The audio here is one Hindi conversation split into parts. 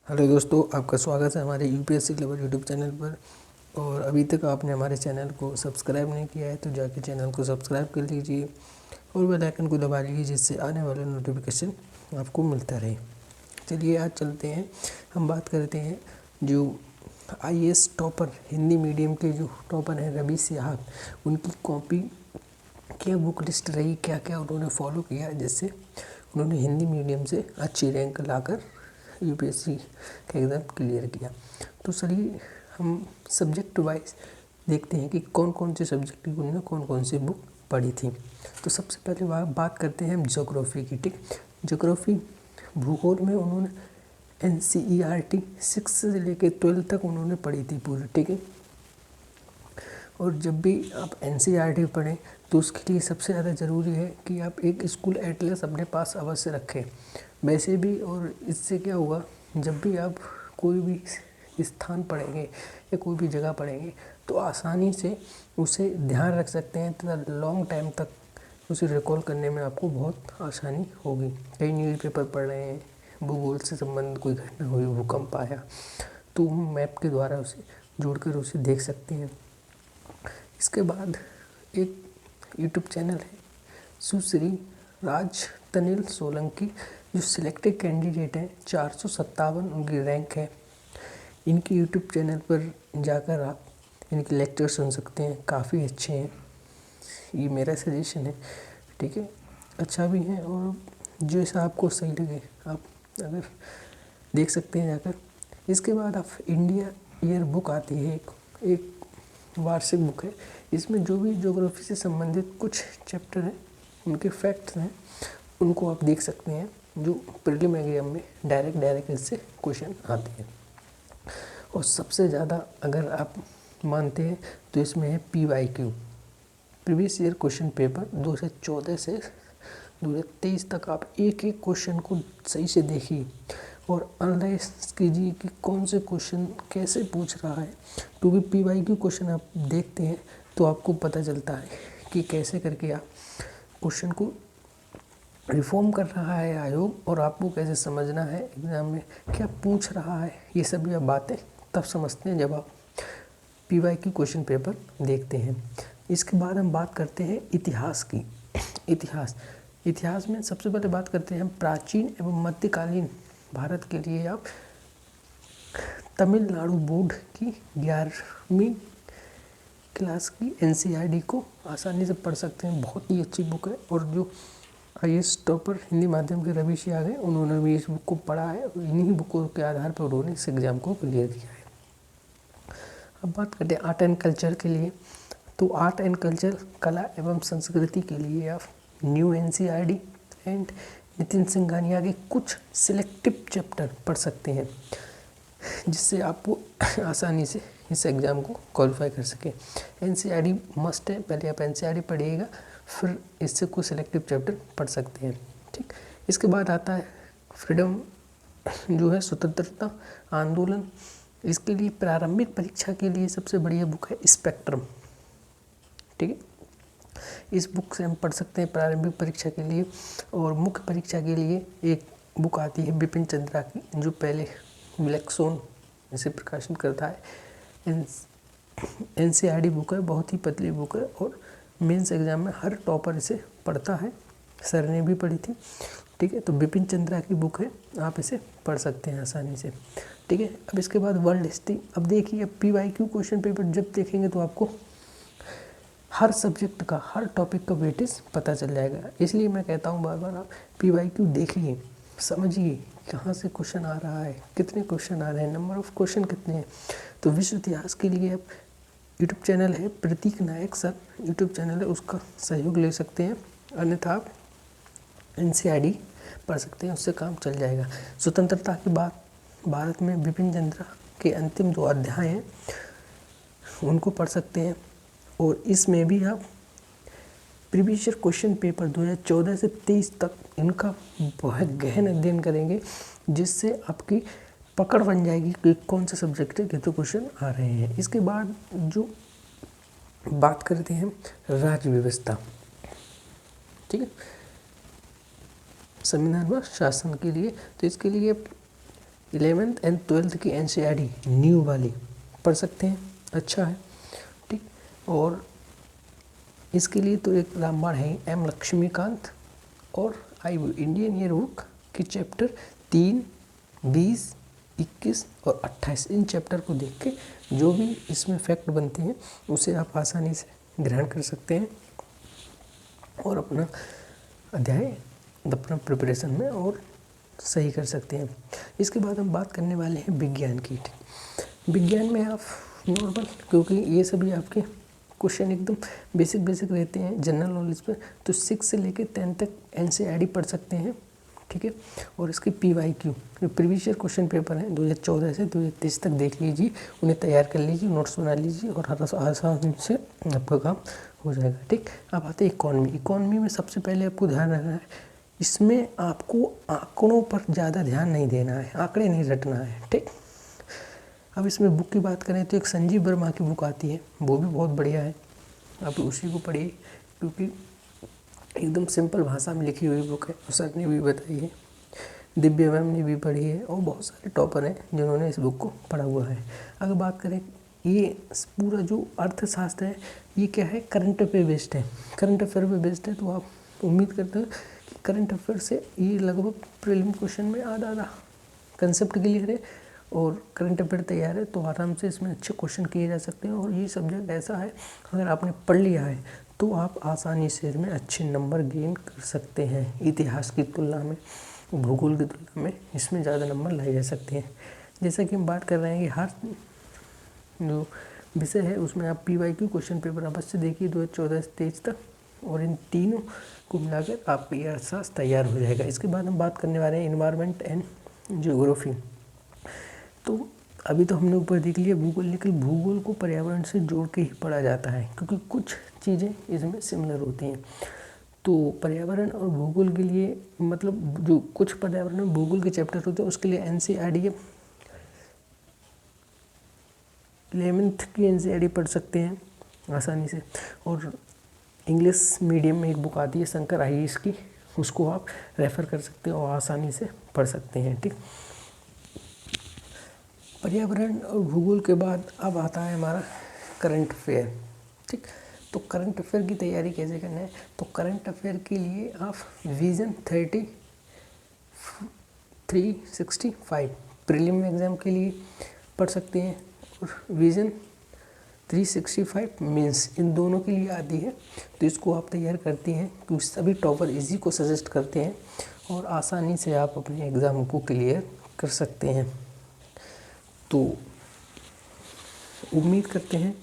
हेलो दोस्तों, आपका स्वागत है हमारे यूपीएससी क्लेवर यूट्यूब चैनल पर। और अभी तक आपने हमारे चैनल को सब्सक्राइब नहीं किया है तो जाके चैनल को सब्सक्राइब कर लीजिए और बेल आइकन को दबा लीजिए, जिससे आने वाला नोटिफिकेशन आपको मिलता रहे। चलिए आज चलते हैं, हम बात करते हैं जो आईएएस टॉपर, हिंदी मीडियम के जो टॉपर हैं रवि सिहाग, उनकी कॉपी क्या बुक लिस्ट रही, क्या क्या उन्होंने फॉलो किया जिससे उन्होंने हिंदी मीडियम से अच्छी रैंक लाकर यूपीएससी का एग्ज़ाम क्लियर किया। तो चलिए हम सब्जेक्ट वाइज देखते हैं कि कौन कौन से सब्जेक्ट की उन्होंने कौन कौन सी बुक पढ़ी थी। तो सबसे पहले बात करते हैं हम ज्योग्राफी की। ठीक, ज्योग्राफी भूगोल में उन्होंने NCERT 6 से लेकर 12 तक उन्होंने पढ़ी थी पूरी। ठीक है, और जब भी आप NCERT पढ़ें तो उसके लिए सबसे ज़्यादा ज़रूरी है कि आप एक स्कूल एटलस अपने पास अवश्य रखें। वैसे भी, और इससे क्या होगा, जब भी आप कोई भी स्थान पढ़ेंगे या कोई भी जगह पढ़ेंगे तो आसानी से उसे ध्यान रख सकते हैं तथा लॉन्ग टाइम तक उसे रिकॉल करने में आपको बहुत आसानी होगी। कई न्यूज़पेपर पढ़ रहे हैं, भूगोल से संबंधित कोई घटना हुई, भूकंप आया, तो हम मैप के द्वारा उसे जोड़कर उसे देख सकते हैं। इसके बाद एक यूट्यूब चैनल है सुश्री राज तनिल सोलंकी, जो सिलेक्टेड कैंडिडेट हैं, 457 उनकी रैंक है। इनकी यूट्यूब चैनल पर जाकर आप इनके लेक्चर सुन सकते हैं, काफ़ी अच्छे हैं, ये मेरा सजेशन है। ठीक है, अच्छा भी है, और जैसा आपको सही लगे आप अगर देख सकते हैं जाकर। इसके बाद आप इंडिया ईयर बुक आती है, एक वार्षिक बुक है। इसमें जो भी ज्योग्राफी से संबंधित कुछ चैप्टर हैं, उनके फैक्ट्स हैं, उनको आप देख सकते हैं, जो प्रीलिम एग्जाम में डायरेक्ट इससे क्वेश्चन आते हैं। और सबसे ज़्यादा अगर आप मानते हैं तो इसमें है PYQ, previous year question paper 2014 से 2023 तक। आप एक एक क्वेश्चन को सही से देखिए और एनालाइज कीजिए कि कौन से क्वेश्चन कैसे पूछ रहा है, क्योंकि PYQ क्वेश्चन आप देखते हैं तो आपको पता चलता है कि कैसे करके आप क्वेश्चन को रिफॉर्म कर रहा है आयोग, और आपको कैसे समझना है एग्ज़ाम में क्या पूछ रहा है। ये सभी आप बातें तब समझते हैं जब आप PYQ क्वेश्चन पेपर देखते हैं। इसके बाद हम बात करते हैं इतिहास की। इतिहास में सबसे पहले बात करते हैं हम प्राचीन एवं मध्यकालीन भारत के लिए। आप तमिलनाडु बोर्ड की 11वीं क्लास की NCERT को आसानी से पढ़ सकते हैं, बहुत ही अच्छी बुक है। और जो आईएएस टॉपर हिंदी माध्यम के रवि सिहाग हैं, उन्होंने भी इस बुक को पढ़ा है, और इन्हीं बुकों के आधार पर उन्होंने इस एग्ज़ाम को क्लियर किया है। अब बात करते हैं आर्ट एंड कल्चर के लिए। तो आर्ट एंड कल्चर, कला एवं संस्कृति के लिए आप new NCERT and Nitin Singhania के कुछ सिलेक्टिव चैप्टर पढ़ सकते हैं, जिससे आपको आसानी से इस एग्ज़ाम को क्वालिफाई कर सकें। NCERT मस्ट है, पहले आप NCERT पढ़िएगा, फिर इससे कुछ सिलेक्टिव चैप्टर पढ़ सकते हैं। ठीक, इसके बाद आता है फ्रीडम, जो है स्वतंत्रता आंदोलन। इसके लिए प्रारंभिक परीक्षा के लिए सबसे बढ़िया बुक है स्पेक्ट्रम। ठीक है, इस बुक से हम पढ़ सकते हैं प्रारंभिक परीक्षा के लिए। और मुख्य परीक्षा के लिए एक बुक आती है बिपिन चंद्रा की, जो पहले ब्लैकस्टोन इसे प्रकाशन करता है। NCERT बुक है, बहुत ही पतली बुक है, और मेंस एग्जाम में हर टॉपर इसे पढ़ता है, सर ने भी पढ़ी थी। ठीक है, तो बिपिन चंद्रा की बुक है, आप इसे पढ़ सकते हैं आसानी से। ठीक है, अब इसके बाद वर्ल्ड हिस्ट्री। अब देखिए, PYQ क्वेश्चन पेपर जब देखेंगे तो आपको हर सब्जेक्ट का, हर टॉपिक का वेटेज पता चल जाएगा। इसलिए मैं कहता हूँ बार बार आप PYQ देखिए, समझिए कहाँ से क्वेश्चन आ रहा है, कितने क्वेश्चन आ रहे हैं, नंबर ऑफ क्वेश्चन कितने हैं। तो विश्व इतिहास के लिए आप यूट्यूब चैनल है प्रतीक नायक सर, यूट्यूब चैनल है, उसका सहयोग ले सकते हैं, अन्यथा आप NCERT पढ़ सकते हैं, उससे काम चल जाएगा। स्वतंत्रता की बात, भारत में बिपिन चंद्रा के अंतिम 2 अध्याय हैं, उनको पढ़ सकते हैं। और इसमें भी आप प्रीवियस ईयर क्वेश्चन पेपर 2014 से 23 तक इनका बहुत गहन अध्ययन करेंगे, जिससे आपकी पकड़ बन जाएगी कि कौन से सब्जेक्ट के कितने क्वेश्चन आ रहे हैं। इसके बाद जो बात करते हैं राज्य व्यवस्था, ठीक है, संविधान व शासन के लिए, तो इसके लिए 11th एंड 12th की NCERT न्यू वाली पढ़ सकते हैं, अच्छा है, ठीक। और इसके लिए तो एक रामबाण है M लक्ष्मीकांत और IU इंडियन ईयर बुक की चैप्टर 3, 20, 21 और 28, इन चैप्टर को देख के जो भी इसमें फैक्ट बनते हैं उसे आप आसानी से ग्रहण कर सकते हैं और अपना अध्याय अपना प्रिपरेशन में और सही कर सकते हैं। इसके बाद हम बात करने वाले हैं विज्ञान की। विज्ञान में आप नॉर्मल, क्योंकि ये सभी आपके क्वेश्चन एकदम बेसिक रहते हैं जनरल नॉलेज पर, तो 6 से लेकर 10 तक NCERT पढ़ सकते हैं, ठीक है। और इसकी PYQ जो प्रीवियस ईयर क्वेश्चन पेपर हैं 2014 से 2023 तक देख लीजिए, उन्हें तैयार कर लीजिए, नोट्स बना लीजिए और आसानी से आपका काम हो जाएगा, ठीक। अब आते हैं इकोनॉमी में सबसे पहले आपको ध्यान रखना है, इसमें आपको आंकड़ों पर ज़्यादा ध्यान नहीं देना है, आंकड़े नहीं रटना है, ठीक। अब इसमें बुक की बात करें तो एक संजीव वर्मा की बुक आती है, वो भी बहुत बढ़िया है, आप उसी को पढ़िए, क्योंकि एकदम सिंपल भाषा में लिखी हुई बुक है, सर ने भी बताई है, दिव्या मैम ने भी पढ़ी है और बहुत सारे टॉपर हैं जिन्होंने इस बुक को पढ़ा हुआ है। अगर बात करें, ये पूरा जो अर्थशास्त्र है ये क्या है, करंट अफेयर बेस्ड है, करंट अफेयर पे बेस्ड है, तो आप उम्मीद करते हैं कि करंट अफेयर से ये लगभग प्रीलिम क्वेश्चन में आधा कंसेप्ट क्लियर है और करंट अफेयर तैयार है, तो आराम से इसमें अच्छे क्वेश्चन किए जा सकते हैं। और ये सब्जेक्ट ऐसा है, अगर आपने पढ़ लिया है तो आप आसानी से इसमें अच्छे नंबर गेन कर सकते हैं। इतिहास की तुलना में, भूगोल की तुलना में इसमें ज़्यादा नंबर लाए जा सकते हैं। जैसा कि हम बात कर रहे हैं कि हर जो विषय है उसमें आप PYQ क्वेश्चन पेपर अवश्य देखिए 2014 से 23 तक, और इन तीनों को मिलाकर आपका ये अर्थशास्त्र तैयार हो जाएगा। इसके बाद हम बात करने वाले हैं एनवायरनमेंट एंड ज्योग्राफी। तो अभी तो हमने ऊपर देख लिया भूगोल, लेकिन भूगोल को पर्यावरण से जोड़ के ही पढ़ा जाता है, क्योंकि कुछ चीज़ें इसमें सिमिलर होती हैं। तो पर्यावरण और भूगोल के लिए, मतलब जो कुछ पर्यावरण और भूगोल के चैप्टर होते हैं उसके लिए NCERT 11th की NCERT पढ़ सकते हैं आसानी से। और इंग्लिश मीडियम में एक बुक आती है शंकर IAS की, उसको आप रेफ़र कर सकते हैं और आसानी से पढ़ सकते हैं, ठीक। पर्यावरण और भूगोल के बाद अब आता है हमारा करंट अफेयर, ठीक। तो करंट अफेयर की तैयारी कैसे करना है, तो करंट अफेयर के लिए आप विजन 365 प्रीलिम एग्ज़ाम के लिए पढ़ सकते हैं, और विजन 365 मेंस, इन दोनों के लिए आती है, तो इसको आप तैयार करती हैं, क्योंकि सभी टॉपर इसी को सजेस्ट करते हैं और आसानी से आप अपने एग्ज़ाम को क्लियर कर सकते हैं। तो उम्मीद करते हैं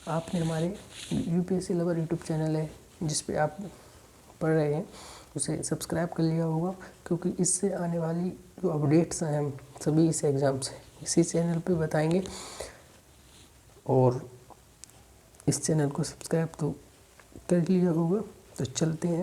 आपने हमारे UPSC लवर यूट्यूब चैनल है जिस पे आप पढ़ रहे हैं उसे सब्सक्राइब कर लिया होगा, क्योंकि इससे आने वाली जो अपडेट्स हैं हम सभी इस एग्ज़ाम से इसी चैनल पे बताएंगे। और इस चैनल को सब्सक्राइब तो कर लिया होगा, तो चलते हैं।